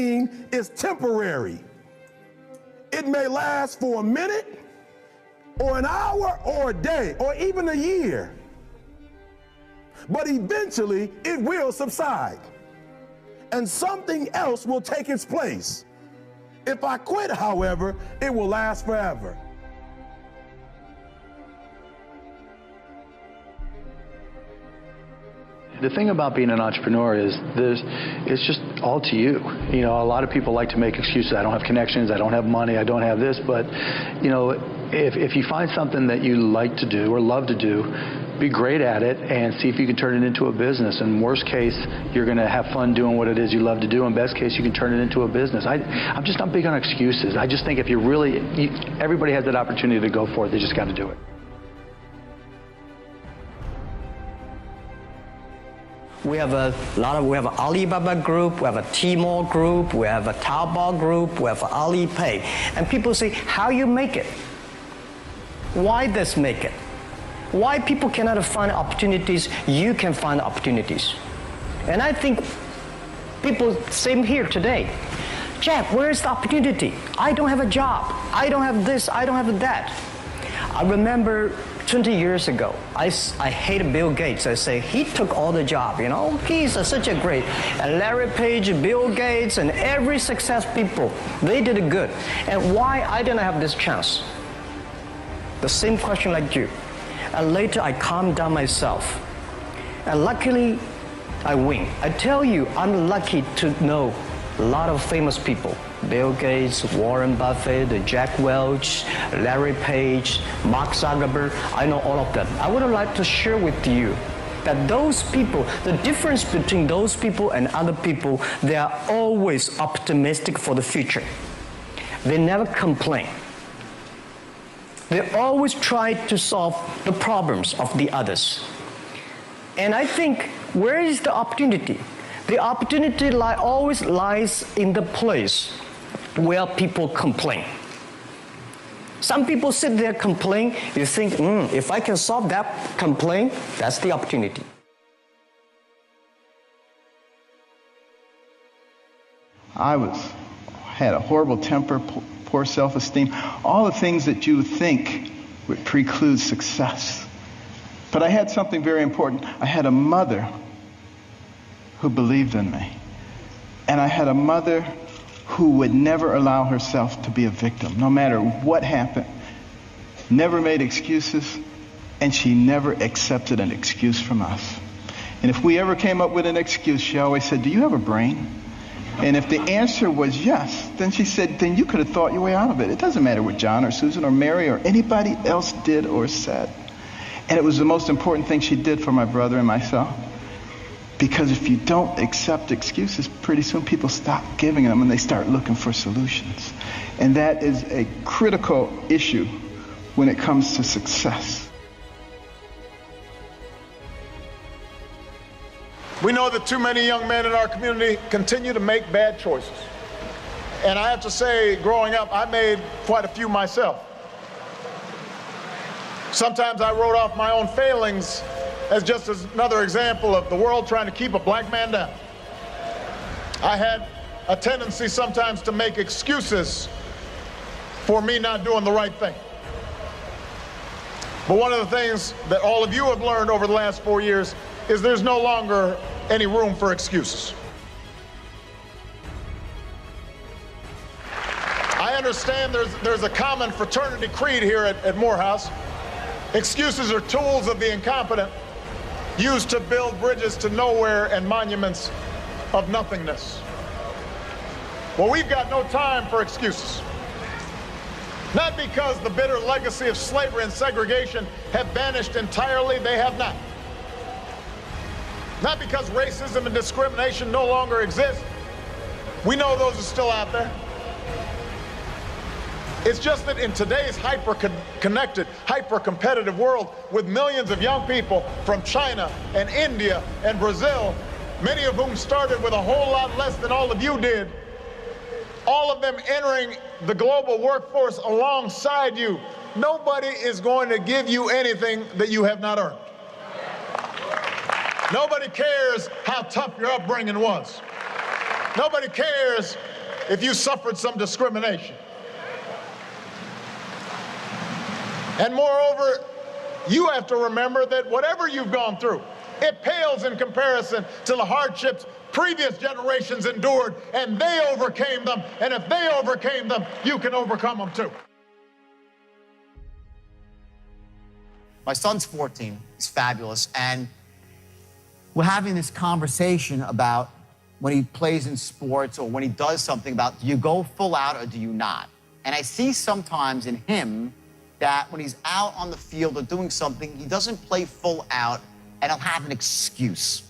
pain is temporary. It may last for a minute, or an hour, or a day, or even a year. But eventually, it will subside, and something else will take its place. If I quit, however, it will last forever. The thing about being an entrepreneur is it's just all to you. You know, a lot of people like to make excuses. I don't have connections, I don't have money, I don't have this. But, you know, if you find something that you like to do or love to do, be great at it and see if you can turn it into a business. In worst case, you're going to have fun doing what it is you love to do. In best case, you can turn it into a business. I'm just not big on excuses. I just think if everybody has that opportunity to go for it, they just got to do it. We have we have an Alibaba group, we have a Tmall group, we have a Taobao group, we have Alipay. And people say, how you make it? Why this make it? Why people cannot find opportunities, you can find opportunities. And I think people, same here today. Jeff, where's the opportunity? I don't have a job. I don't have this, I don't have that. I remember 20 years ago, I hated Bill Gates. I say, he took all the job, you know? He's such a great, and Larry Page, Bill Gates, and every success people, they did it good. And why I didn't have this chance? The same question like you. And later I calmed down myself. And luckily, I win. I tell you, I'm lucky to know a lot of famous people. Bill Gates, Warren Buffett, Jack Welch, Larry Page, Mark Zuckerberg. I know all of them. I would like to share with you that those people, the difference between those people and other people, they are always optimistic for the future. They never complain. They always try to solve the problems of the others. And I think, where is the opportunity? The opportunity always lies in the place where people complain. Some people sit there complain, you think, if I can solve that complaint, that's the opportunity. I had a horrible temper, poor self-esteem, all the things that you think would preclude success. But I had something very important. I had a mother who believed in me. And I had a mother who would never allow herself to be a victim, no matter what happened, never made excuses, and she never accepted an excuse from us. And if we ever came up with an excuse, she always said, do you have a brain? And if the answer was yes, then she said, then you could have thought your way out of it. It doesn't matter what John or Susan or Mary or anybody else did or said. And it was the most important thing she did for my brother and myself. Because if you don't accept excuses, pretty soon people stop giving them and they start looking for solutions. And that is a critical issue when it comes to success. We know that too many young men in our community continue to make bad choices. And I have to say, growing up, I made quite a few myself. Sometimes I wrote off my own failings as just another example of the world trying to keep a black man down. I had a tendency sometimes to make excuses for me not doing the right thing. But one of the things that all of you have learned over the last 4 years is there's no longer any room for excuses. I understand there's a common fraternity creed here at Morehouse. Excuses are tools of the incompetent, used to build bridges to nowhere and monuments of nothingness. Well, we've got no time for excuses. Not because the bitter legacy of slavery and segregation have vanished entirely, they have not. Not because racism and discrimination no longer exist. We know those are still out there. It's just that in today's hyper-connected, hyper-competitive world with millions of young people from China and India and Brazil, many of whom started with a whole lot less than all of you did, all of them entering the global workforce alongside you, nobody is going to give you anything that you have not earned. Nobody cares how tough your upbringing was. Nobody cares if you suffered some discrimination. And moreover, you have to remember that whatever you've gone through, it pales in comparison to the hardships previous generations endured, and they overcame them. And if they overcame them, you can overcome them too. My son's 14, he's fabulous, and we're having this conversation about when he plays in sports or when he does something about, do you go full out or do you not? And I see sometimes in him that when he's out on the field or doing something, he doesn't play full out, and he'll have an excuse.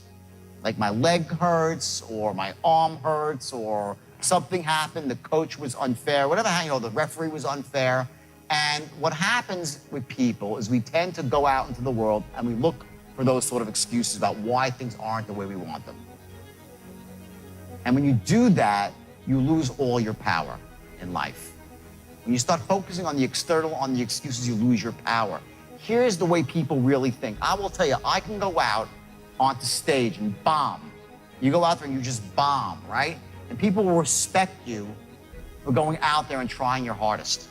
Like my leg hurts, or my arm hurts, or something happened, the coach was unfair, whatever, the referee was unfair. And what happens with people is we tend to go out into the world and we look for those sort of excuses about why things aren't the way we want them. And when you do that, you lose all your power in life. When you start focusing on the external, on the excuses, you lose your power. Here's the way people really think. I will tell you, I can go out onto stage and bomb. You go out there and you just bomb, right? And people will respect you for going out there and trying your hardest.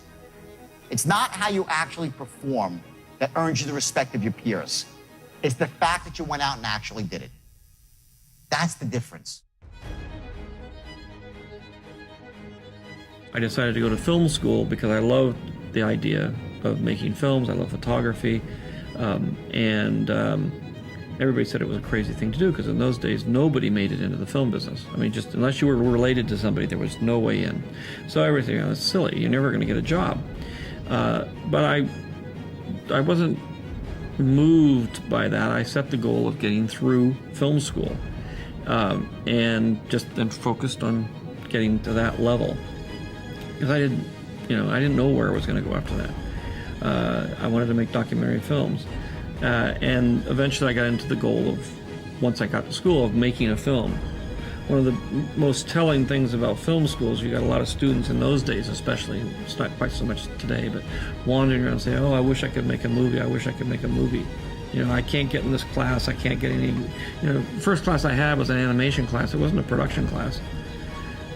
It's not how you actually perform that earns you the respect of your peers. It's the fact that you went out and actually did it. That's the difference. I decided to go to film school because I loved the idea of making films. I love photography. Everybody said it was a crazy thing to do because in those days, nobody made it into the film business. I mean, just unless you were related to somebody, there was no way in. So everything, was silly. You're never going to get a job. But I wasn't moved by that. I set the goal of getting through film school and just then focused on getting to that level. Because I didn't know where I was going to go after that. I wanted to make documentary films. And eventually I got into the goal of, once I got to school, of making a film. One of the most telling things about film schools, you got a lot of students in those days especially, it's not quite so much today, but wandering around saying, oh, I wish I could make a movie, I wish I could make a movie. I can't get in this class, I can't get any, first class I had was an animation class, it wasn't a production class.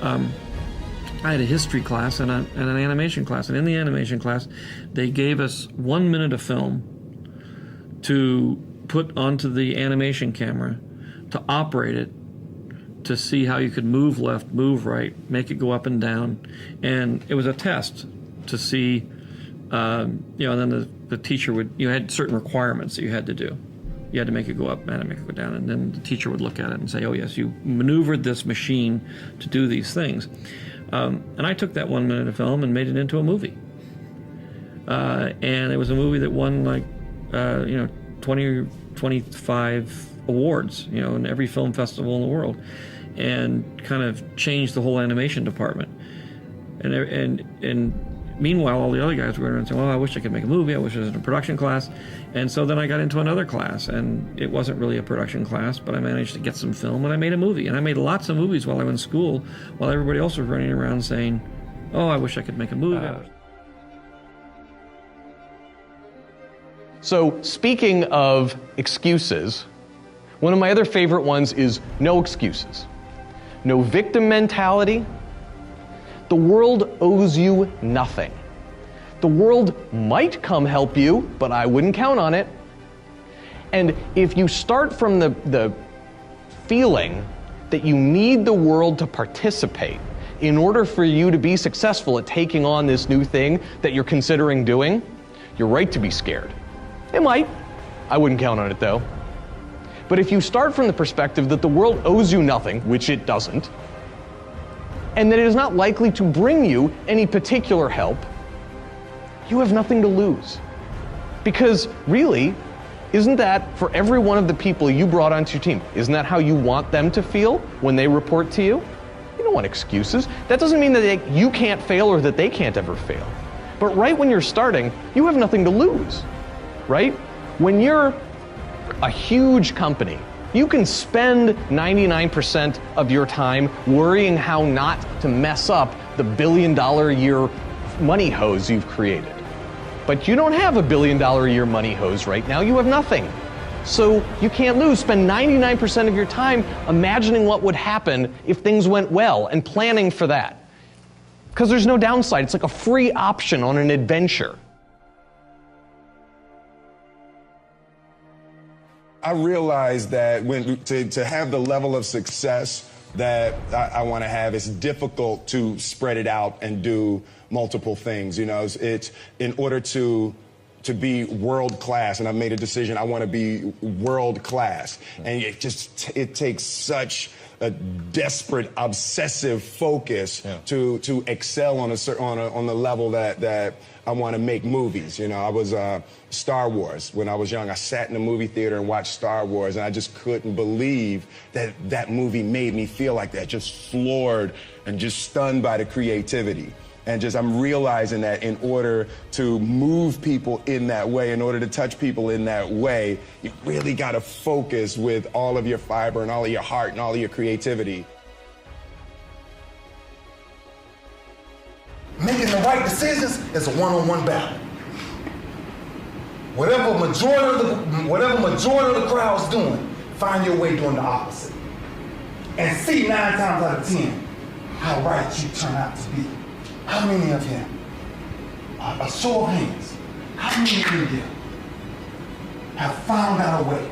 I had a history class and an animation class, and in the animation class, they gave us 1 minute of film to put onto the animation camera, to operate it, to see how you could move left, move right, make it go up and down. And it was a test to see, and then the teacher you had certain requirements that you had to do. You had to make it go up and make it go down. And then the teacher would look at it and say, oh yes, you maneuvered this machine to do these things. And I took that 1 minute of film and made it into a movie. And it was a movie that won 20 or 25 awards, in every film festival in the world, and kind of changed the whole animation department. And meanwhile, all the other guys were going around saying, well, I wish I could make a movie, I wish I was in a production class. And so then I got into another class, and it wasn't really a production class, but I managed to get some film, and I made a movie. And I made lots of movies while I was in school, while everybody else was running around saying, oh, I wish I could make a movie. So speaking of excuses, one of my other favorite ones is no excuses. No victim mentality. The world owes you nothing. The world might come help you, but I wouldn't count on it. And if you start from the feeling that you need the world to participate in order for you to be successful at taking on this new thing that you're considering doing, you're right to be scared. It might. I wouldn't count on it though. But if you start from the perspective that the world owes you nothing, which it doesn't, and that it is not likely to bring you any particular help, you have nothing to lose. Because really, isn't that for every one of the people you brought onto your team, isn't that how you want them to feel when they report to you? You don't want excuses. That doesn't mean that you can't fail or that they can't ever fail. But right when you're starting, you have nothing to lose, right? When you're a huge company, you can spend 99% of your time worrying how not to mess up the $1 billion a year money hose you've created. But you don't have a $1 billion a year money hose right now, you have nothing. So you can't lose. Spend 99% of your time imagining what would happen if things went well and planning for that. Because there's no downside. It's like a free option on an adventure. I realized that to have the level of success that I want to have, it's difficult to spread it out and do multiple things. You know, it's in order to be world class, and I've made a decision. I want to be world class, and it takes such a desperate, obsessive focus to excel on the level that I want to make movies. You know, I was Star Wars when I was young. I sat in the movie theater and watched Star Wars, and I just couldn't believe that movie made me feel like that, just floored and just stunned by the creativity. And I'm realizing that in order to move people in that way, in order to touch people in that way, you really got to focus with all of your fiber and all of your heart and all of your creativity. Making the right decisions is a one-on-one battle. Whatever majority of the crowd's doing, find your way doing the opposite. And see 9 times out of 10 how right you turn out to be. How many of you, a show of hands, how many of you have found out a way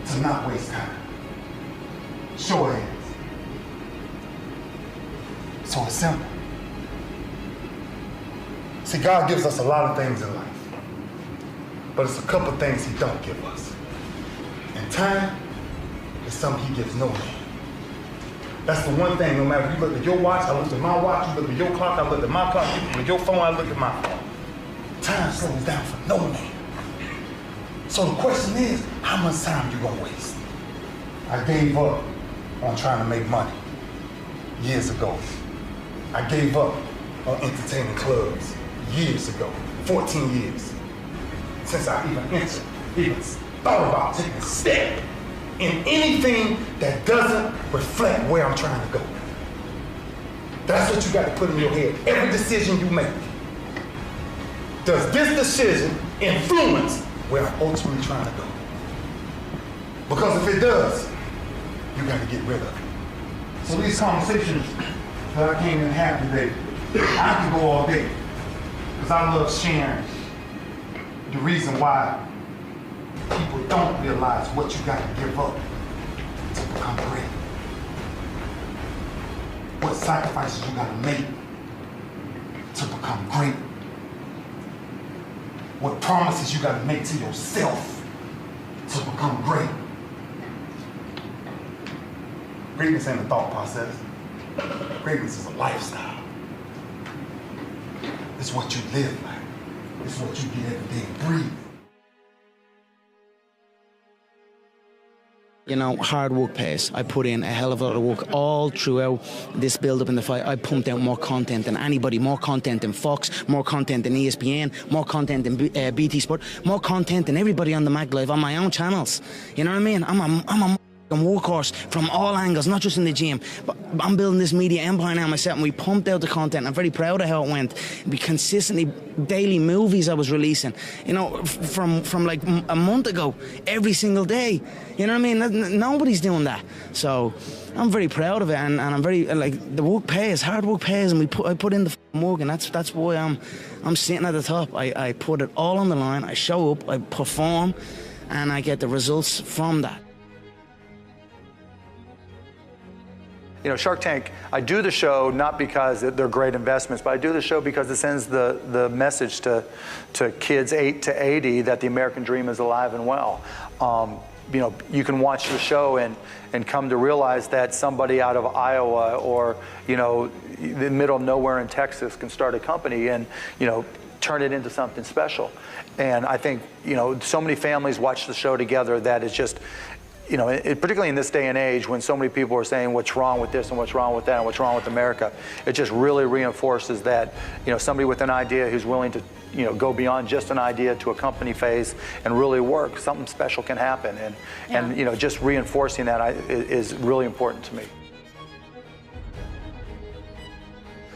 to not waste time? Show of hands. So it's simple. See, God gives us a lot of things in life, but it's a couple things He don't give us. And time is something He gives no man. That's the one thing, no matter if you look at your watch, I look at my watch, you look at your clock, I look at my clock, you look at your phone, I look at my phone. Time slows down for no man. So the question is, how much time you gonna waste? I gave up on trying to make money years ago. I gave up on entertaining clubs years ago, 14 years. Since I even thought about taking a step in anything that doesn't reflect where I'm trying to go. That's what you got to put in your head. Every decision you make. Does this decision influence where I'm ultimately trying to go? Because if it does, you got to get rid of it. So these conversations that I came in to have today, I can go all day. Because I love sharing the reason why people don't realize what you got to give up to become great. What sacrifices you got to make to become great. What promises you got to make to yourself to become great. Greatness ain't a thought process. Greatness is a lifestyle. It's what you live like. It's what you get every day and breathe. You know, hard work pays. I put in a hell of a lot of work all throughout this build-up in the fight. I pumped out more content than anybody, more content than Fox, more content than ESPN, more content than BT Sport, more content than everybody on the Mag Live on my own channels. You know what I mean? I'm a workhorse from all angles, not just in the gym. But I'm building this media empire now myself, and we pumped out the content. I'm very proud of how it went. We consistently, daily movies I was releasing, you know, from like a month ago, every single day. You know what I mean? Nobody's doing that. So I'm very proud of it, and I'm very, like, the work pays, hard work pays, and I put in the work, and that's why I'm sitting at the top. I put it all on the line. I show up, I perform, and I get the results from that. You know, Shark Tank, I do the show not because they're great investments, but I do the show because it sends the message to kids 8 to 80 that the American dream is alive and well. You know, you can watch the show and come to realize that somebody out of Iowa or, you know, the middle of nowhere in Texas can start a company and, you know, turn it into something special. And I think, you know, so many families watch the show together that it's just, you know, particularly in this day and age when so many people are saying what's wrong with this and what's wrong with that and what's wrong with America, it just really reinforces that, you know, somebody with an idea who's willing to, you know, go beyond just an idea to a company phase and really work, something special can happen. And you know, just reinforcing that is really important to me.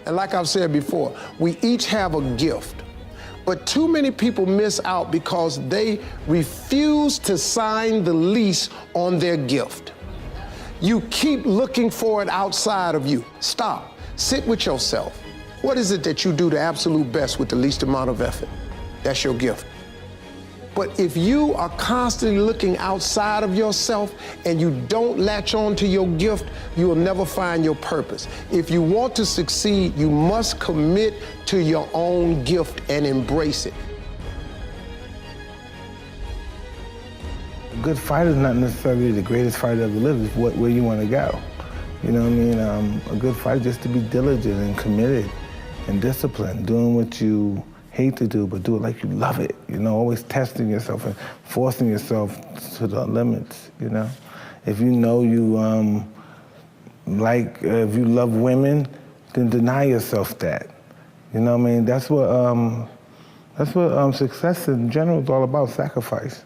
And like I've said before, we each have a gift. But too many people miss out because they refuse to sign the lease on their gift. You keep looking for it outside of you. Stop, sit with yourself, What is it that you do the absolute best with the least amount of effort? That's your gift. But if you are constantly looking outside of yourself and you don't latch on to your gift, you will never find your purpose. If you want to succeed, you must commit to your own gift and embrace it. A good fighter is not necessarily the greatest fighter ever lived. It's where you want to go. You know what I mean? A good fighter just to be diligent and committed and disciplined, doing what you hate to do, but do it like you love it. You know, always testing yourself and forcing yourself to the limits. You know, if you know you if you love women, then deny yourself that. You know what I mean? That's what success in general is all about, sacrifice.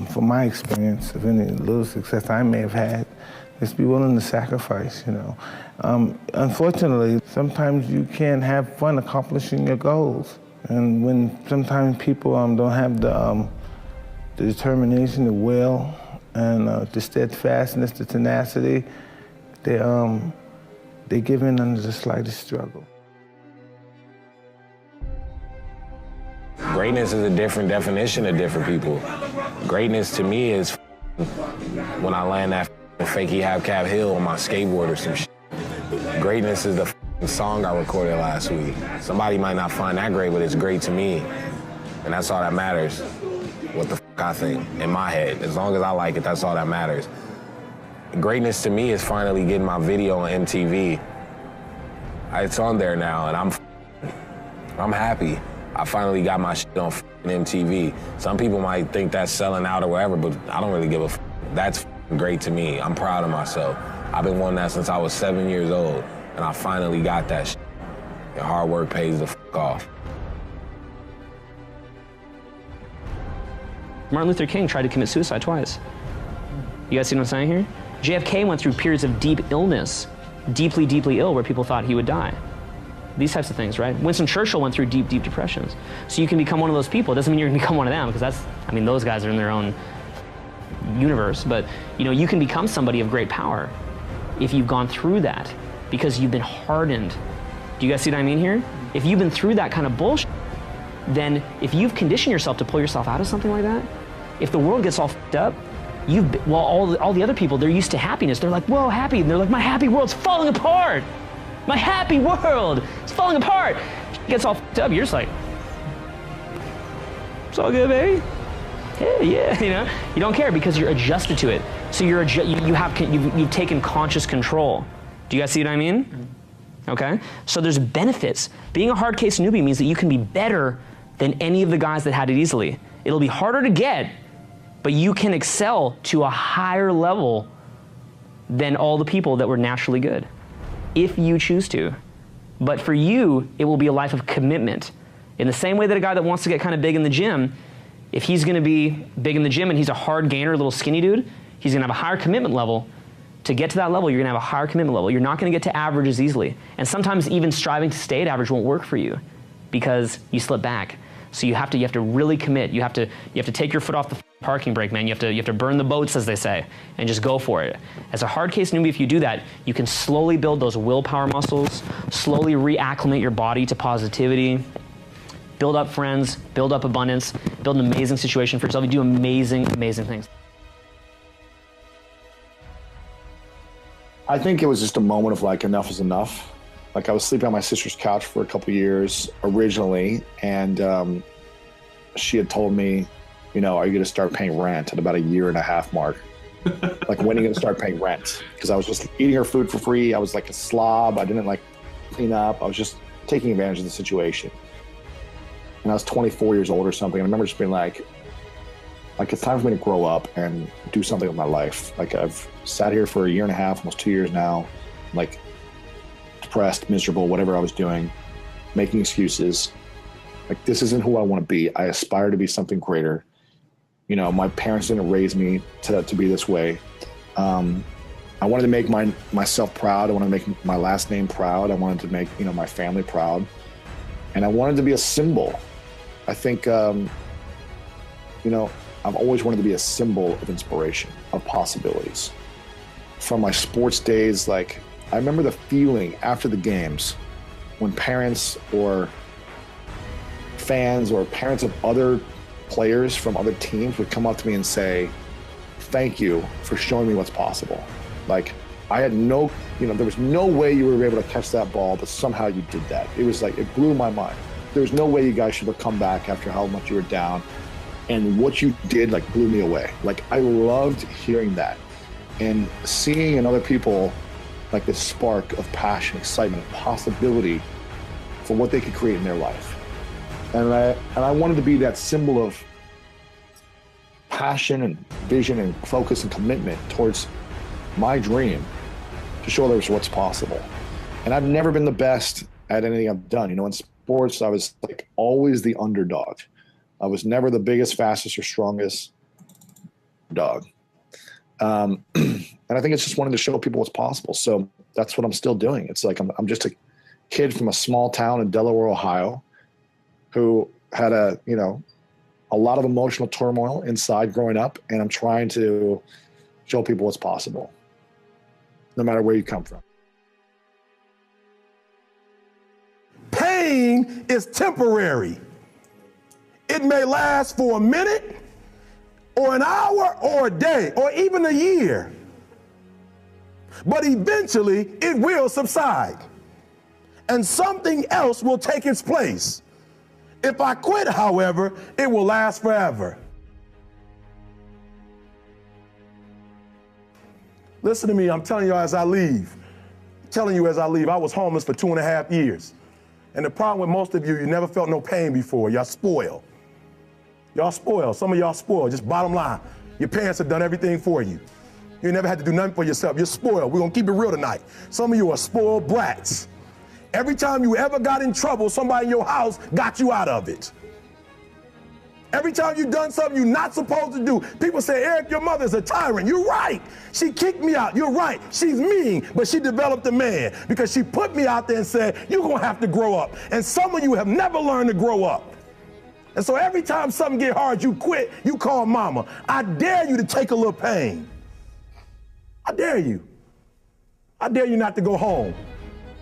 From my experience, of any little success I may have had, just be willing to sacrifice, you know. Unfortunately, sometimes you can't have fun accomplishing your goals. And when sometimes people don't have the determination, the will, and the steadfastness, the tenacity, they give in under the slightest struggle. Greatness is a different definition to different people. Greatness to me is when I land that fakey half-cap hill on my skateboard or some shit. Greatness is the song I recorded last week. Somebody might not find that great, but it's great to me. And that's all that matters. What the I think in my head. As long as I like it, that's all that matters. Greatness to me is finally getting my video on MTV. It's on there now, and I'm happy. I finally got my shit on MTV. Some people might think that's selling out or whatever, but I don't really give a f. That's great to me. I'm proud of myself. I've been wanting that since I was 7 years old, and I finally got that shit. And hard work pays the f off. Martin Luther King tried to commit suicide twice. You guys see what I'm saying here? JFK went through periods of deep illness, deeply, deeply ill, where people thought he would die. These types of things, right? Winston Churchill went through deep, deep depressions. So you can become one of those people. It doesn't mean you're gonna become one of them, because those guys are in their own universe. But, you can become somebody of great power if you've gone through that, because you've been hardened. Do you guys see what I mean here? If you've been through that kind of bullshit, then if you've conditioned yourself to pull yourself out of something like that, if the world gets all f***ed up, all the other people, they're used to happiness. They're like, whoa, happy. And they're like, my happy world's falling apart. My happy world is falling apart. It gets all f***ed up. You're just like, it's all good, baby. Yeah, you don't care because you're adjusted to it. So you've taken conscious control. Do you guys see what I mean? Okay. So there's benefits. Being a hard case newbie means that you can be better than any of the guys that had it easily. It'll be harder to get, but you can excel to a higher level than all the people that were naturally good, if you choose to. But for you, it will be a life of commitment. In the same way that a guy that wants to get kind of big in the gym, if he's gonna be big in the gym and he's a hard gainer, little skinny dude, he's gonna have a higher commitment level. To get to that level, you're gonna have a higher commitment level. You're not gonna get to average as easily. And sometimes even striving to stay at average won't work for you because you slip back. So you have to really commit. You have to take your foot off the parking brake, man. You have to burn the boats, as they say, and just go for it. As a hard case newbie, if you do that, you can slowly build those willpower muscles, slowly reacclimate your body to positivity, build up friends, build up abundance, build an amazing situation for yourself. You do amazing, amazing things. I think it was just a moment of like, enough is enough. Like I was sleeping on my sister's couch for a couple of years originally, and she had told me, are you going to start paying rent at about a 1.5 year mark? Like, when are you going to start paying rent? Because I was just eating her food for free. I was like a slob. I didn't like clean up. I was just taking advantage of the situation. And I was 24 years old or something. And I remember just being like, it's time for me to grow up and do something with my life. Like, I've sat here for 1.5 years, almost 2 years now, like depressed, miserable, whatever I was doing, making excuses. Like, this isn't who I want to be. I aspire to be something greater. My parents didn't raise me to be this way. I wanted to make myself proud. I wanted to make my last name proud. I wanted to make, my family proud. And I wanted to be a symbol. I think, I've always wanted to be a symbol of inspiration, of possibilities. From my sports days, I remember the feeling after the games when parents or fans or parents of other players from other teams would come up to me and say, thank you for showing me what's possible. Like, I had no, there was no way you were able to catch that ball, but somehow you did that. It was like, it blew my mind. There was no way you guys should have come back after how much you were down. And what you did, like, blew me away. Like, I loved hearing that. And seeing in other people, like, this spark of passion, excitement, possibility for what they could create in their life. And I wanted to be that symbol of passion and vision and focus and commitment towards my dream to show others what's possible. And I've never been the best at anything I've done. In sports, I was like always the underdog. I was never the biggest, fastest, or strongest dog. And I think it's just wanting to show people what's possible. So that's what I'm still doing. It's like I'm just a kid from a small town in Delaware, Ohio, who had a lot of emotional turmoil inside growing up, and I'm trying to show people what's possible, no matter where you come from. Pain is temporary. It may last for a minute or an hour or a day or even a year, but eventually it will subside and something else will take its place. If I quit, however, it will last forever. Listen to me, I'm telling you as I leave. I was homeless for 2.5 years. And the problem with most of you never felt no pain before. Y'all spoiled. Some of y'all spoiled, just bottom line. Your parents have done everything for you. You never had to do nothing for yourself. You're spoiled. We're gonna keep it real tonight. Some of you are spoiled brats. Every time you ever got in trouble, somebody in your house got you out of it. Every time you've done something you're not supposed to do, people say, Eric, your mother's a tyrant. You're right. She kicked me out. You're right. She's mean, but she developed a man because she put me out there and said, you're going to have to grow up. And some of you have never learned to grow up. And so every time something get hard, you quit, you call mama. I dare you to take a little pain. I dare you. I dare you not to go home.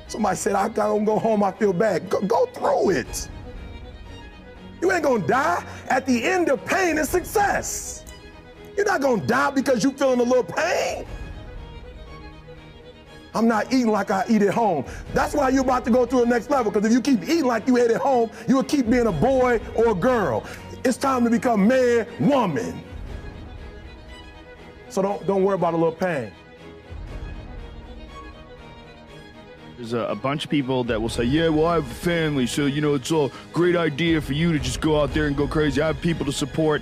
Somebody said, I don't go home, I feel bad. Go through it. You ain't gonna die. At the end of pain is success. You're not gonna die because you're feeling a little pain. I'm not eating like I eat at home. That's why you're about to go to the next level, because if you keep eating like you ate at home, you will keep being a boy or a girl. It's time to become man, woman. So don't worry about a little pain. There's a bunch of people that will say, yeah, well, I have a family, so, it's a great idea for you to just go out there and go crazy. I have people to support.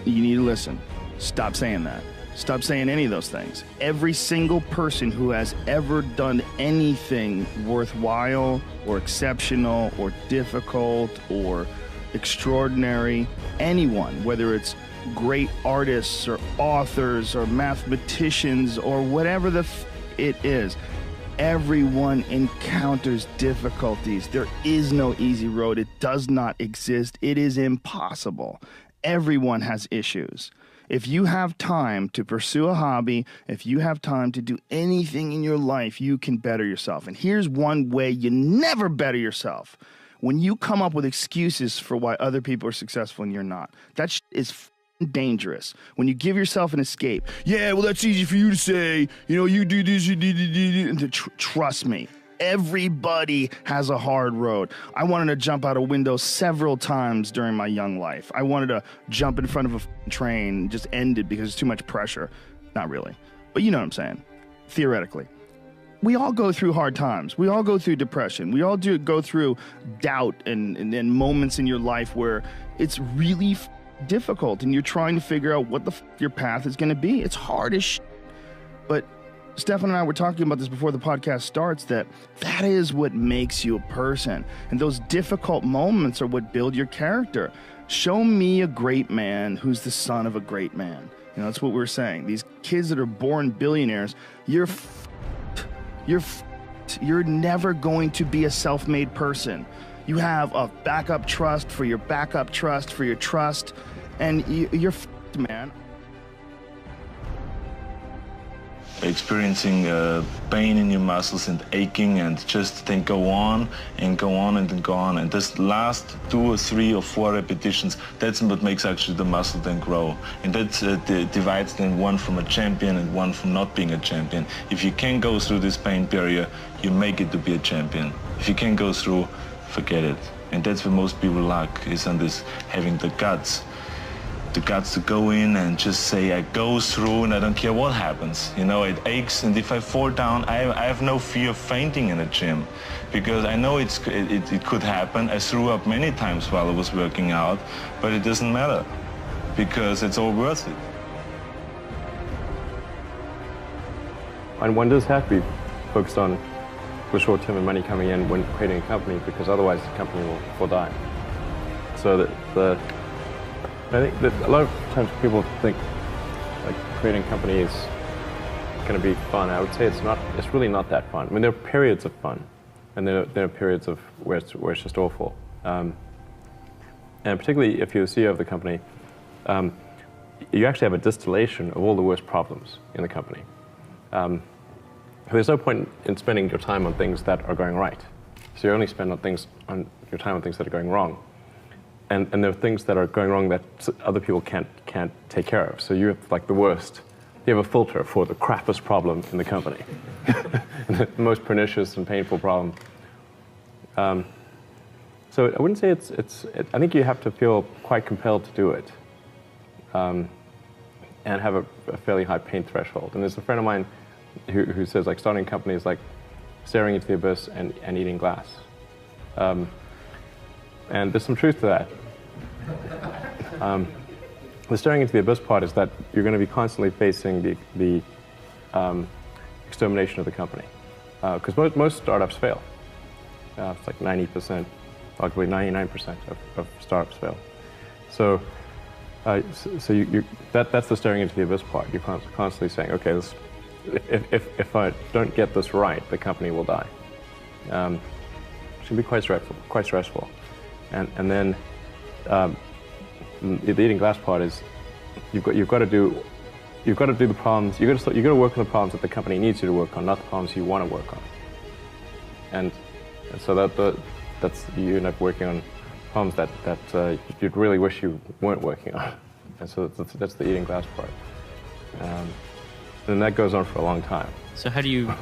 You need to listen. Stop saying that. Stop saying any of those things. Every single person who has ever done anything worthwhile or exceptional or difficult or extraordinary, anyone, whether it's great artists or authors or mathematicians or whatever it is, everyone encounters difficulties. There is no easy road. It does not exist. It is impossible. Everyone has issues. If you have time to pursue a hobby, if you have time to do anything in your life, you can better yourself. And here's one way you never better yourself. When you come up with excuses for why other people are successful and you're not. That is dangerous. When you give yourself an escape, yeah, well, that's easy for you to say, you do this, you do. Trust me, everybody has a hard road. I wanted to jump out a window several times during my young life. I wanted to jump in front of a train and just end it because it's too much pressure. Not really, but you know what I'm saying, theoretically. We all go through hard times. We all go through depression. We all go through doubt and moments in your life where it's really difficult and you're trying to figure out what your path is going to be. It's hard as shit. But Stefan and I were talking about this before the podcast starts, that is what makes you a person. And those difficult moments are what build your character. Show me a great man who's the son of a great man. That's what we're saying. These kids that are born billionaires, you're never going to be a self-made person. You have a backup trust for your backup trust for your trust, and you're f***ed, man. experiencing pain in your muscles and aching, and just then go on and go on and then go on. And this last 2 or 3 or 4 repetitions, that's what makes actually the muscle then grow. And that divides then one from a champion and one from not being a champion. If you can go through this pain barrier, you make it to be a champion. If you can't go through, forget it. And that's where most people lack, is on this, having the guts to go in and just say, I go through and I don't care what happens. You know, it aches, and if I fall down, I have no fear of fainting in the gym, because I know it could happen. I threw up many times while I was working out, but it doesn't matter, because it's all worth it. And one does have to be focused on the short term and money coming in when creating a company, because otherwise the company will die. So I think that a lot of times people think like creating a company is going to be fun. I would say it's not. It's really not that fun. I mean, there are periods of fun, and there are periods of where it's just awful. And particularly if you're the CEO of the company, you actually have a distillation of all the worst problems in the company. There's no point in spending your time on things that are going right. So you only spend your time on things that are going wrong. And there are things that are going wrong that other people can't take care of. So you have like the worst. You have a filter for the crappiest problem in the company, the most pernicious and painful problem. So I wouldn't say I think you have to feel quite compelled to do it, and have a fairly high pain threshold. And there's a friend of mine who says like starting a company is like staring into the abyss and eating glass. And there's some truth to that. The staring into the abyss part is that you're going to be constantly facing the extermination of the company. Because most startups fail. It's like 90%, arguably 99% of startups fail. So that's the staring into the abyss part. You're constantly saying, okay, if I don't get this right, the company will die. It can be quite stressful. And then the eating glass part is you've got to do the problems. You got to work on the problems that the company needs you to work on, not the problems you want to work on. And so that's you end up working on problems that you'd really wish you weren't working on. And so that's the eating glass part. And that goes on for a long time. So how do you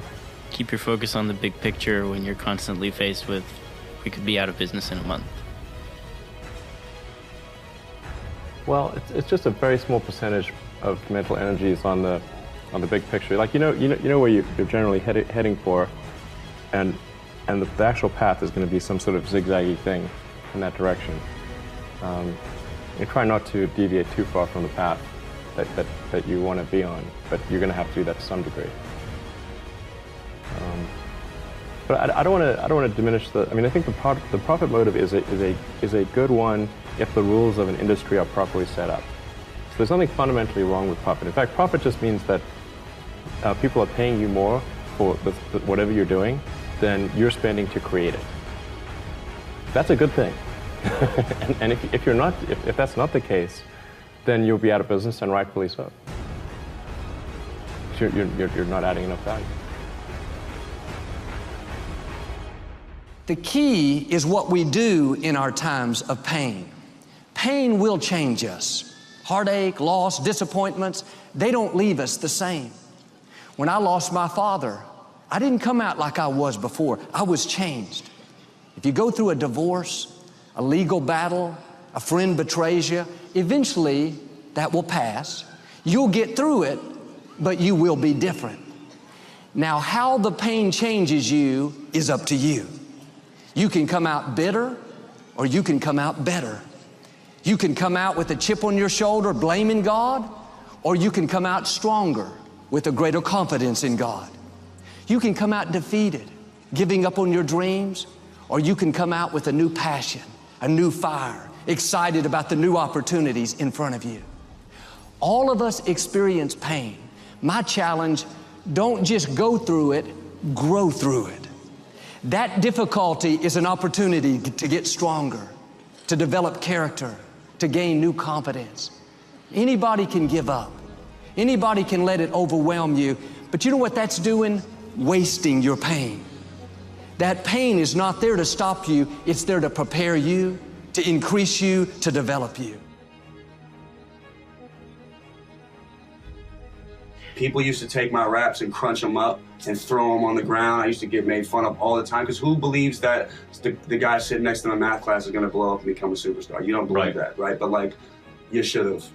keep your focus on the big picture when you're constantly faced with, we could be out of business in a month? Well, it's just a very small percentage of mental energy is on the big picture. Like you know where you're generally heading for, and the actual path is going to be some sort of zigzaggy thing in that direction. You try not to deviate too far from the path that you want to be on, but you're going to have to do that to some degree. But I don't want to diminish the. I mean, I think the profit motive is a good one if the rules of an industry are properly set up. So there's nothing fundamentally wrong with profit. In fact, profit just means that people are paying you more for whatever you're doing than you're spending to create it. That's a good thing. and if that's not the case, then you'll be out of business, and rightfully so. You're not adding enough value. The key is what we do in our times of pain. Pain will change us. Heartache, loss, disappointments, they don't leave us the same. When I lost my father, I didn't come out like I was before. I was changed. If you go through a divorce, a legal battle, a friend betrays you, eventually that will pass. You'll get through it, but you will be different. Now, how the pain changes you is up to you. You can come out bitter, or you can come out better. You can come out with a chip on your shoulder blaming God, or you can come out stronger with a greater confidence in God. You can come out defeated, giving up on your dreams, or you can come out with a new passion, a new fire, excited about the new opportunities in front of you. All of us experience pain. My challenge, don't just go through it, grow through it. That difficulty is an opportunity to get stronger, to develop character, to gain new confidence. Anybody can give up. Anybody can let it overwhelm you, But you know what that's doing? Wasting your pain. That pain is not there to stop you, it's there to prepare you, to increase you, to develop you. People used to take my raps and crunch them up and throw them on the ground. I used to get made fun of all the time, because who believes that the guy sitting next to my math class is going to blow up and become a superstar? You don't believe that, right? But like, you should have.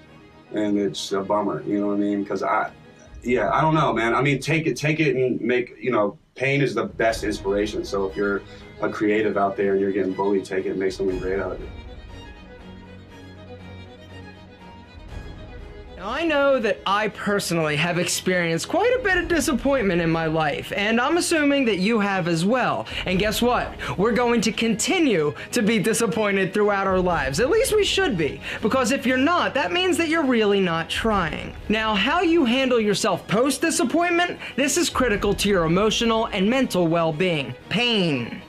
And it's a bummer, you know what I mean? Because I don't know, man. I mean, take it and make, pain is the best inspiration. So if you're a creative out there and you're getting bullied, take it and make something great out of it. Now, I know that I personally have experienced quite a bit of disappointment in my life, and I'm assuming that you have as well. And guess what? We're going to continue to be disappointed throughout our lives. At least we should be, because if you're not, that means that you're really not trying. Now, how you handle yourself post-disappointment, this is critical to your emotional and mental well-being. Pain,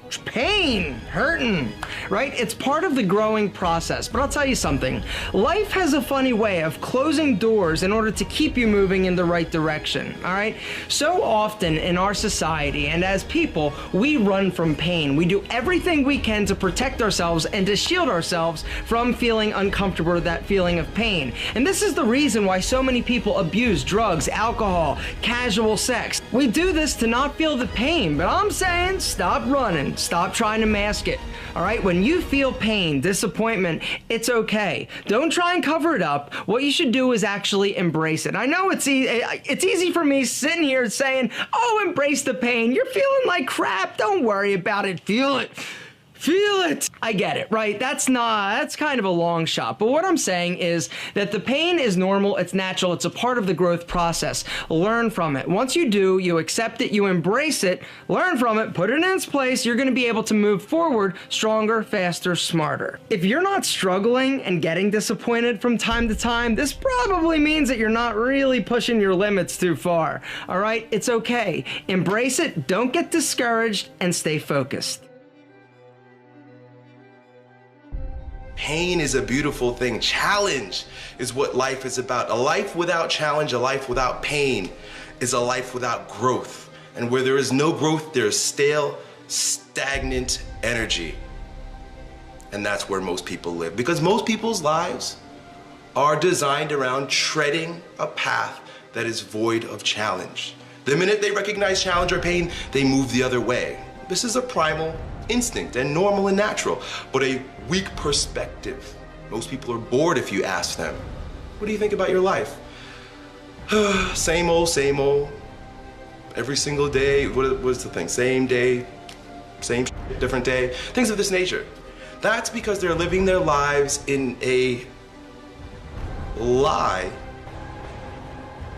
hurting, right? It's part of the growing process. But I'll tell you something, life has a funny way of closing doors in order to keep you moving in the right direction, all right? So often in our society and as people, we run from pain. We do everything we can to protect ourselves and to shield ourselves from feeling uncomfortable with that feeling of pain. And this is the reason why so many people abuse drugs, alcohol, casual sex. We do this to not feel the pain, but I'm saying stop running. Stop trying to mask it, all right? When you feel pain, disappointment, it's okay. Don't try and cover it up. What you should do is actually embrace it. I know it's easy for me sitting here saying, oh, embrace the pain. You're feeling like crap. Don't worry about it. Feel it. Feel it. I get it, right? That's kind of a long shot. But what I'm saying is that the pain is normal, it's natural, it's a part of the growth process. Learn from it. Once you do, you accept it, you embrace it, learn from it, put it in its place, you're gonna be able to move forward stronger, faster, smarter. If you're not struggling and getting disappointed from time to time, this probably means that you're not really pushing your limits too far. All right? It's okay. Embrace it, don't get discouraged, and stay focused. Pain is a beautiful thing. Challenge is what life is about. A life without challenge, a life without pain is a life without growth. And where there is no growth, there is stale, stagnant energy. And that's where most people live. Because most people's lives are designed around treading a path that is void of challenge. The minute they recognize challenge or pain, they move the other way. This is a primal instinct and normal and natural, but a weak perspective. Most people are bored if you ask them, what do you think about your life? Same old, every single day. What's the thing? Same day, same shit, different day. Things of this nature. That's because they're living their lives in a lie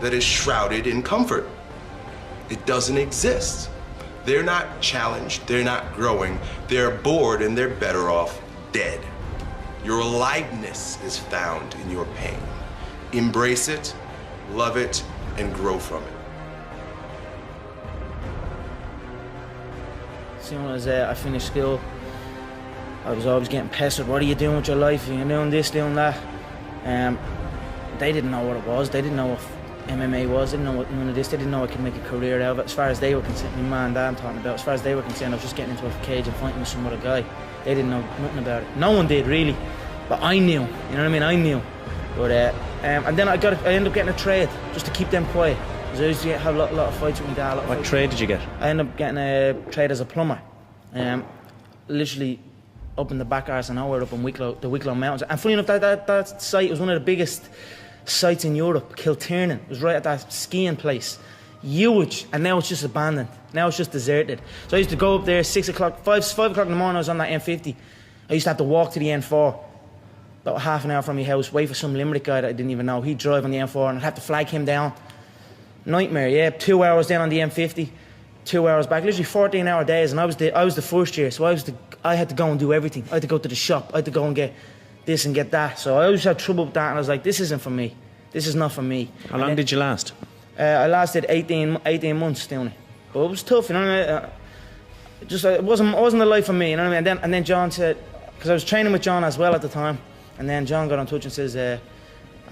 that is shrouded in comfort. It doesn't exist. They're not challenged, they're not growing, they're bored and they're better off dead. Your aliveness is found in your pain. Embrace it, love it, and grow from it. As soon as I finished school, I was always getting pestered. What are you doing with your life? Are you doing this, doing that? They didn't know what it was. They didn't know what MMA was. They didn't know what none of this. They didn't know I could make a career out of it. As far as they were concerned, my man and dad I'm talking about, as far as they were concerned, I was just getting into a cage and fighting with some other guy. They didn't know nothing about it. No one did, really. But I knew. You know what I mean? I knew. But and then I ended up getting a trade just to keep them quiet. Because I used to have a lot of fights with my dad. What trade did you get? I ended up getting a trade as a plumber. Literally up in the back arse of nowhere, up in the Wicklow Mountains. And funny enough, that site was one of the biggest sites in Europe, Kilternan. It was right at that skiing place. Huge. And now it's just abandoned. Now it's just deserted. So I used to go up there 6 o'clock, 5 o'clock in the morning. I was on that M50. I used to have to walk to the N4, about half an hour from my house, wait for some Limerick guy that I didn't even know. He'd drive on the M4 and I'd have to flag him down. Nightmare, yeah. 2 hours down on the M50, 2 hours back. Literally 14-hour days. And I was the first year, so I had to go and do everything. I had to go to the shop. I had to go and get this and get that. So I always had trouble with that, and I was like, this isn't for me. This is not for me. How long did you last? I lasted 18 months doing it. But it was tough, you know what I mean? It wasn't the life for me, you know what I mean? And then John said, because I was training with John as well at the time, and then John got in touch and says, I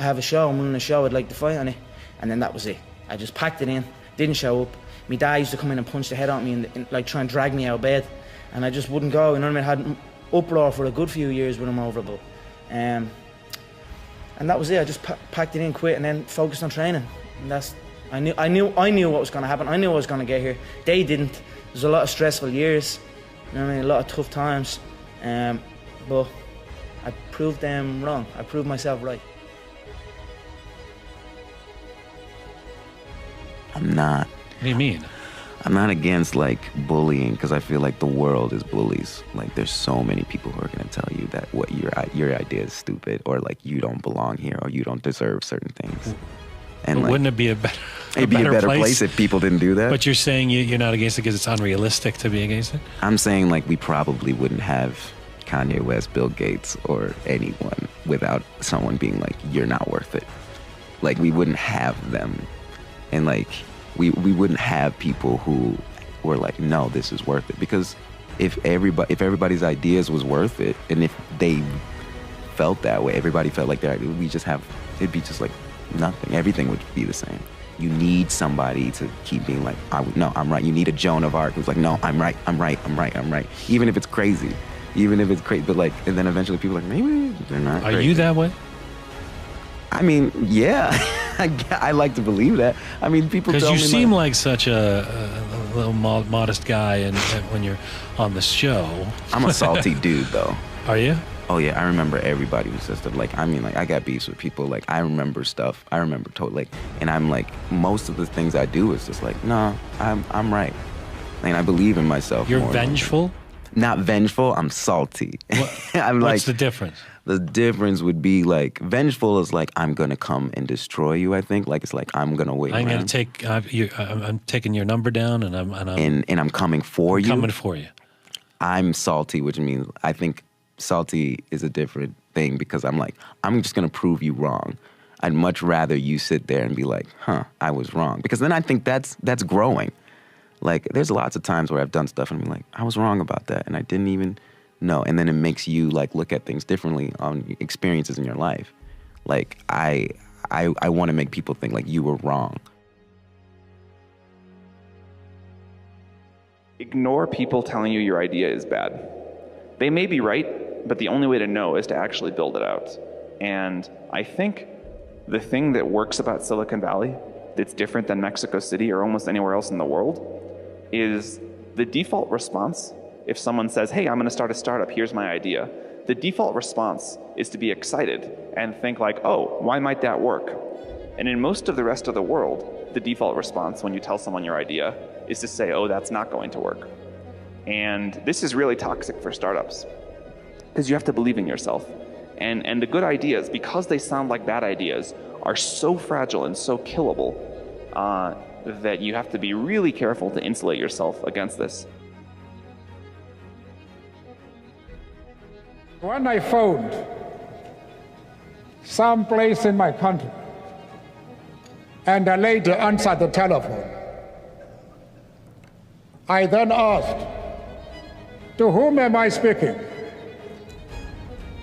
have a show, I'm running a show, I'd like to fight on it. And then that was it. I just packed it in, didn't show up. My dad used to come in and punch the head out of me and like try and drag me out of bed, and I just wouldn't go. You know what I mean? I had uproar for a good few years with him over it, and that was it. I just packed it in, quit, and then focused on training. And that's I knew what was going to happen. I knew I was going to get here. They didn't. There's a lot of stressful years. You know what I mean? A lot of tough times, but I proved them wrong. I proved myself right. I'm not. What do you mean? I'm not against like bullying, because I feel like the world is bullies. Like there's so many people who are going to tell you that what your idea is stupid, or like you don't belong here, or you don't deserve certain things. And but like, wouldn't it be a better? It'd be a better place if people didn't do that. But you're saying you're not against it because it's unrealistic to be against it? I'm saying like we probably wouldn't have Kanye West, Bill Gates, or anyone without someone being like, you're not worth it. Like we wouldn't have them. And like we wouldn't have people who were like, no, this is worth it. Because if everybody's ideas was worth it, and if they felt that way, everybody felt like it'd be just like nothing. Everything would be the same. You need somebody to keep being like, no, I'm right. You need a Joan of Arc who's like, no, I'm right. Even if it's crazy. But like, and then eventually people are like, maybe they're not Are crazy. you that way? I mean, yeah. I like to believe that. I mean, people tell me. Because you seem like such a little modest guy, and when you're on the show. I'm a salty dude, though. Are you? Oh yeah, I remember everybody was just like, I mean, like I got beefs with people. Like I remember stuff. I remember totally. And I'm like, most of the things I do is just like, no, I'm right. And I believe in myself. You're more. vengeful? Not vengeful. I'm salty. What's the difference? The difference would be like, vengeful is like, I'm gonna come and destroy you. I think like it's like I'm gonna wait. I'm gonna take. I'm taking your number down, and I'm coming for you. Coming for you. I'm salty, which means I think salty is a different thing, because I'm like, I'm just gonna prove you wrong. I'd much rather you sit there and be like, huh, I was wrong. Because then I think that's growing. Like there's lots of times where I've done stuff and I'm like, I was wrong about that, and I didn't even know. And then it makes you like look at things differently on experiences in your life. Like I want to make people think like you were wrong. Ignore people telling you your idea is bad. They may be right, but the only way to know is to actually build it out. And I think the thing that works about Silicon Valley that's different than Mexico City or almost anywhere else in the world is the default response. If someone says, hey, I'm gonna start a startup, here's my idea, the default response is to be excited and think like, oh, why might that work? And in most of the rest of the world, the default response when you tell someone your idea is to say, oh, that's not going to work. And this is really toxic for startups because you have to believe in yourself. And the good ideas, because they sound like bad ideas, are so fragile and so killable that you have to be really careful to insulate yourself against this. When I found some place in my country and a lady answered the telephone, I then asked, to whom am I speaking?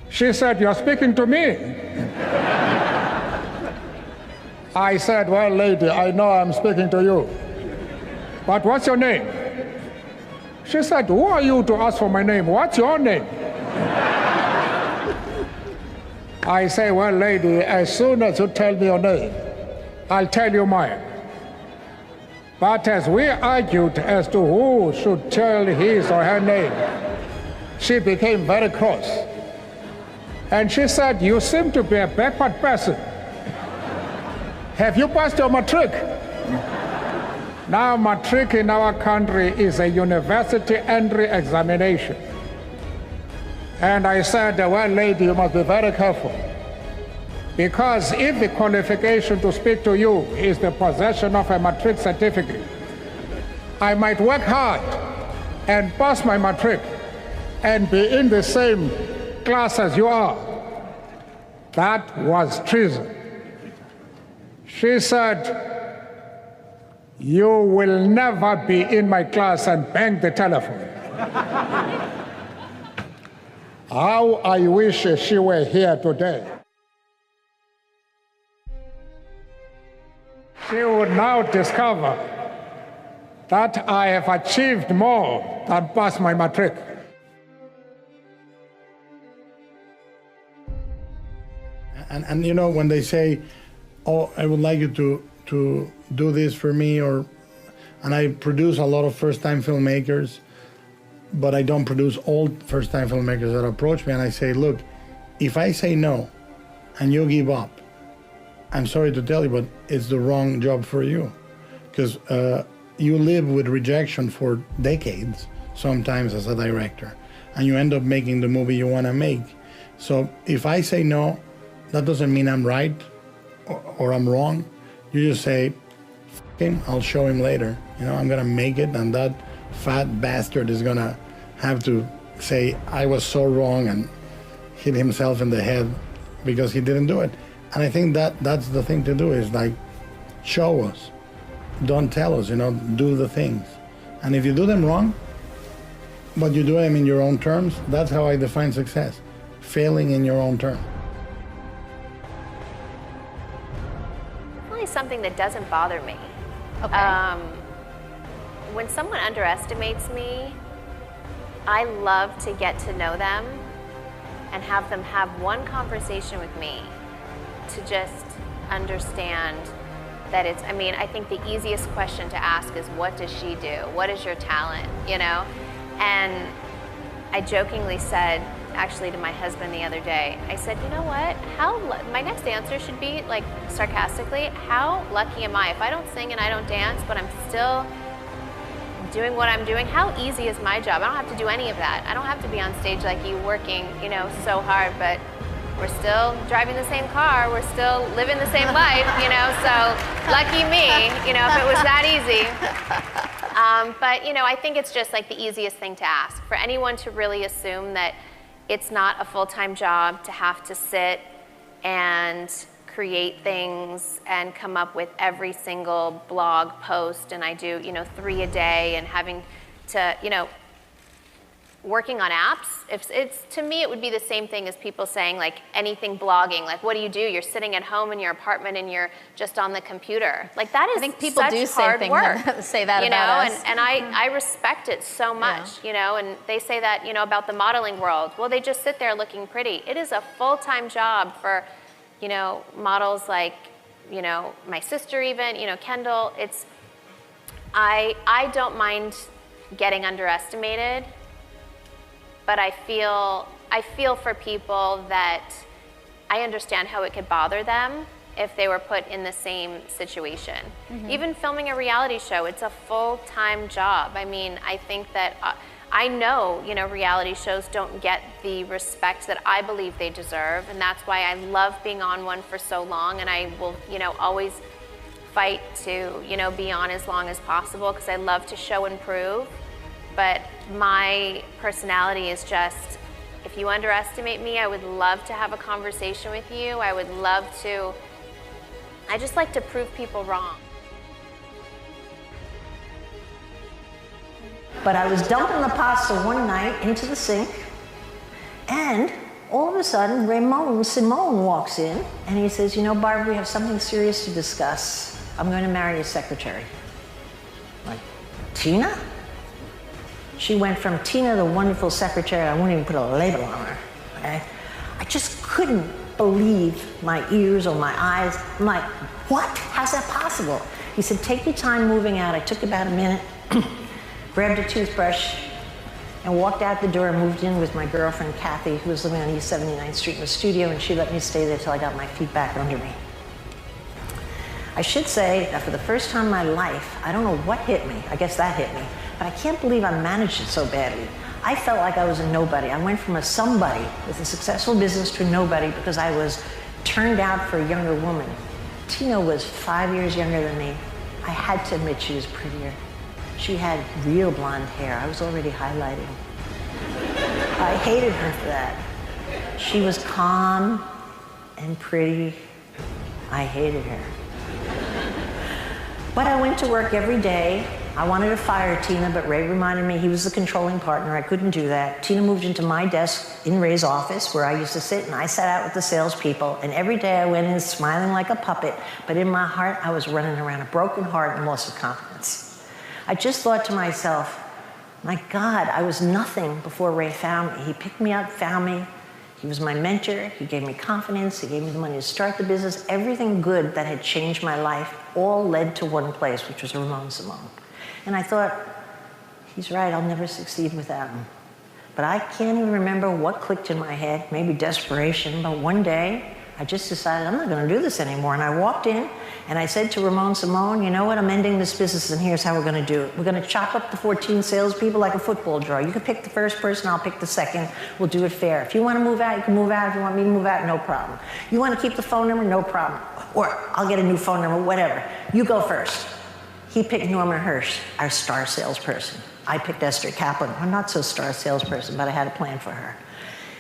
She said, you're speaking to me. I said, well, lady, I know I'm speaking to you, but what's your name? She said, who are you to ask for my name? What's your name? I say, well, lady, as soon as you tell me your name, I'll tell you mine. But as we argued as to who should tell his or her name, she became very cross. And she said, you seem to be a backward person. Have you passed your matric? Now, matric in our country is a university entry examination. And I said, well, lady, you must be very careful. Because if the qualification to speak to you is the possession of a matric certificate, I might work hard and pass my matric and be in the same class as you are. That was treason. She said, you will never be in my class, and bang the telephone. How I wish she were here today. She would now discover that I have achieved more than pass my matric. And you know, when they say, oh, I would like you to do this for me, and I produce a lot of first-time filmmakers, but I don't produce all first-time filmmakers that approach me, and I say, look, if I say no and you give up, I'm sorry to tell you, but it's the wrong job for you. Because you live with rejection for decades, sometimes as a director, and you end up making the movie you want to make. So if I say no, that doesn't mean I'm right or I'm wrong. You just say, F him, I'll show him later. You know, I'm gonna make it, and that fat bastard is gonna have to say, I was so wrong, and hit himself in the head because he didn't do it. And I think that's the thing to do, is like, show us. Don't tell us, you know, do the things. And if you do them wrong, but you do them in your own terms, that's how I define success. Failing in your own terms. Something that doesn't bother me. Okay. When someone underestimates me, I love to get to know them and have them have one conversation with me to just understand that it's, I mean, I think the easiest question to ask is, what does she do? What is your talent, you know? And I jokingly said, actually to my husband the other day, I said, you know what, my next answer should be, like, sarcastically, how lucky am I? If I don't sing and I don't dance, but I'm still doing what I'm doing, how easy is my job? I don't have to do any of that. I don't have to be on stage like you, working, you know, so hard, but we're still driving the same car, we're still living the same life, you know, so lucky me, you know, if it was that easy. But, you know, I think it's just like the easiest thing to ask. For anyone to really assume that it's not a full-time job to have to sit and create things and come up with every single blog post, and I do, you know, 3 a day, and having to, you know, working on apps. It's to me, it would be the same thing as people saying, like, anything blogging. Like, what do? You're sitting at home in your apartment and you're just on the computer. Like, that is, I think people do hard work. Say that you about know, us. And I respect it so much, you know, and they say that, you know, about the modeling world. Well, they just sit there looking pretty. It is a full-time job for, you know, models like, you know, my sister even, you know, Kendall. It's, I don't mind getting underestimated, but I feel for people that I understand how it could bother them if they were put in the same situation. Mm-hmm. Even filming a reality show, it's a full-time job. I mean, I think that, I know, you know, reality shows don't get the respect that I believe they deserve, and that's why I love being on one for so long, and I will, you know, always fight to, you know, be on as long as possible, because I love to show and prove. But my personality is just, if you underestimate me, I would love to have a conversation with you. I would love to, I just like to prove people wrong. But I was dumping the pasta one night into the sink, and all of a sudden, Simone walks in, and he says, you know, Barbara, we have something serious to discuss. I'm going to marry a secretary. I'm like, Tina? She went from Tina, the wonderful secretary, I won't even put a label on her. Okay? I just couldn't believe my ears or my eyes. I'm like, what? How's that possible? He said, take your time moving out. I took about a minute, grabbed a toothbrush, and walked out the door and moved in with my girlfriend, Kathy, who was living on East 79th Street in the studio, and she let me stay there till I got my feet back under me. I should say that for the first time in my life, I don't know what hit me. I guess that hit me. But I can't believe I managed it so badly. I felt like I was a nobody. I went from a somebody with a successful business to a nobody because I was turned out for a younger woman. Tina was 5 years younger than me. I had to admit she was prettier. She had real blonde hair. I was already highlighting. I hated her for that. She was calm and pretty. I hated her. But I went to work every day. I wanted to fire Tina, but Ray reminded me he was the controlling partner. I couldn't do that. Tina moved into my desk in Ray's office where I used to sit, and I sat out with the salespeople. And every day I went in smiling like a puppet, but in my heart I was running around a broken heart and loss of confidence. I just thought to myself, my God, I was nothing before Ray found me. He picked me up, found me. He was my mentor. He gave me confidence. He gave me the money to start the business. Everything good that had changed my life all led to one place, which was Ramon Simone. And I thought, he's right, I'll never succeed without him. But I can't even remember what clicked in my head, maybe desperation, but one day I just decided I'm not going to do this anymore. And I walked in and I said to Ramon Simone, you know what, I'm ending this business and here's how we're going to do it. We're going to chop up the 14 salespeople like a football draw. You can pick the first person, I'll pick the second. We'll do it fair. If you want to move out, you can move out. If you want me to move out, no problem. You want to keep the phone number, no problem. Or I'll get a new phone number, whatever. You go first. He picked Norma Hirsch, our star salesperson. I picked Esther Kaplan, a not so star salesperson, but I had a plan for her.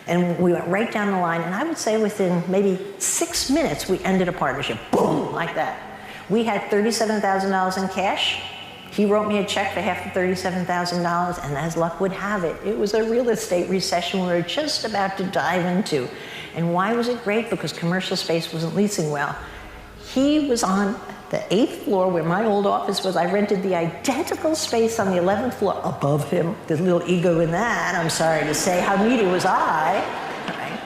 And we went right down the line, and I would say within maybe 6 minutes, we ended a partnership. Boom, like that. We had $37,000 in cash. He wrote me a check for half the $37,000, and as luck would have it, it was a real estate recession we were just about to dive into. And why was it great? Because commercial space wasn't leasing well. He was on the 8th floor where my old office was. I rented the identical space on the 11th floor above him. There's a little ego in that, I'm sorry to say. How needy was I? Right?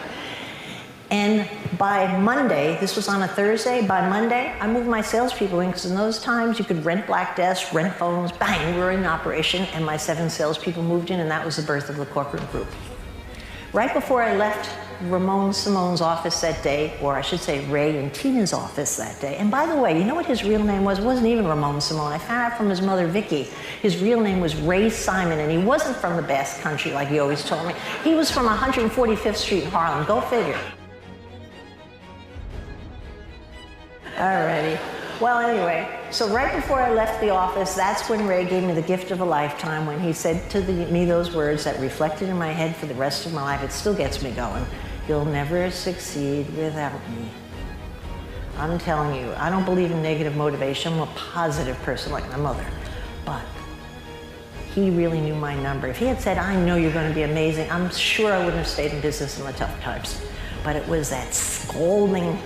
And by Monday, this was on a Thursday, by Monday, I moved my salespeople in, because in those times you could rent black desks, rent phones, bang, we were in operation, and my 7 salespeople moved in, and that was the birth of the corporate group. Right before I left Ramon Simone's office that day, or I should say Ray and Tina's office that day. And by the way, you know what his real name was? It wasn't even Ramon Simone. I found out from his mother, Vicky. His real name was Ray Simon, and he wasn't from the Basque Country like he always told me. He was from 145th Street in Harlem. Go figure. Alrighty. Well, anyway, so right before I left the office, that's when Ray gave me the gift of a lifetime, when he said to me those words that reflected in my head for the rest of my life. It still gets me going. You'll never succeed without me. I'm telling you, I don't believe in negative motivation. I'm a positive person like my mother. But he really knew my number. If he had said, I know you're going to be amazing, I'm sure I wouldn't have stayed in business in the tough times. But it was that scolding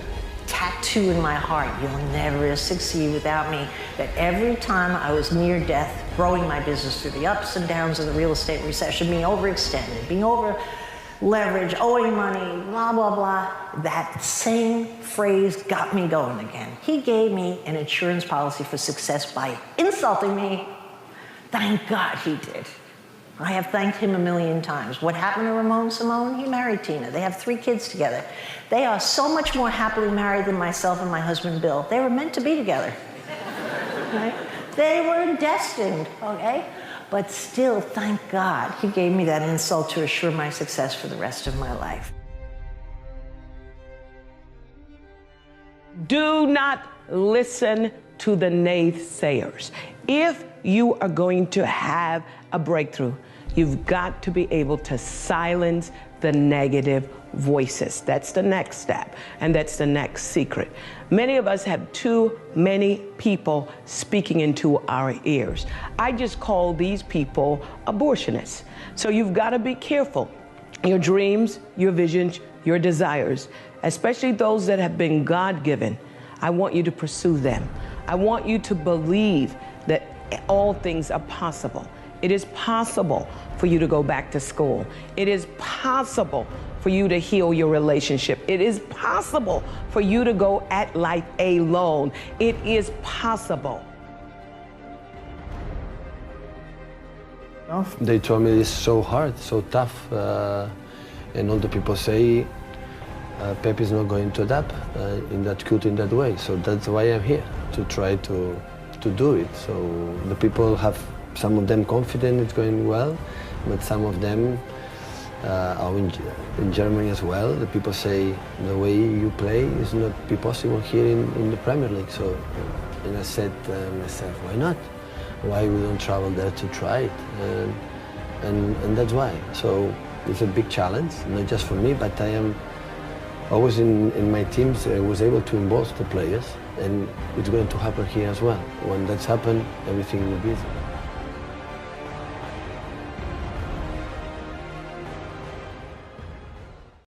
tattoo in my heart, you'll never succeed without me, that every time I was near death, growing my business through the ups and downs of the real estate recession, being overextended, being over leveraged, owing money, blah, blah, blah, that same phrase got me going again. He gave me an insurance policy for success by insulting me. Thank God he did. I have thanked him a million times. What happened to Ramon Simone? He married Tina. They have 3 kids together. They are so much more happily married than myself and my husband, Bill. They were meant to be together. Right? They were destined, okay? But still, thank God, he gave me that insult to assure my success for the rest of my life. Do not listen to the naysayers. If you are going to have a breakthrough, you've got to be able to silence the negative voices. That's the next step, and that's the next secret. Many of us have too many people speaking into our ears. I just call these people abortionists. So you've got to be careful. Your dreams, your visions, your desires, especially those that have been God-given, I want you to pursue them. I want you to believe that all things are possible. It is possible for you to go back to school. It is possible for you to heal your relationship. It is possible for you to go at life alone. It is possible. They told me it's so hard, so tough, and all the people say Pep is not going to adapt in that cute in that way. So that's why I'm here, to try to do it. So the people have, some of them confident it's going well, but some of them are in Germany as well. The people say the way you play is not be possible here in the Premier League. So, and I said to myself, why not? Why we don't travel there to try it? And that's why. So it's a big challenge, not just for me, but I am always in my teams. I was able to involve the players, and it's going to happen here as well. When that's happened, everything will be easy.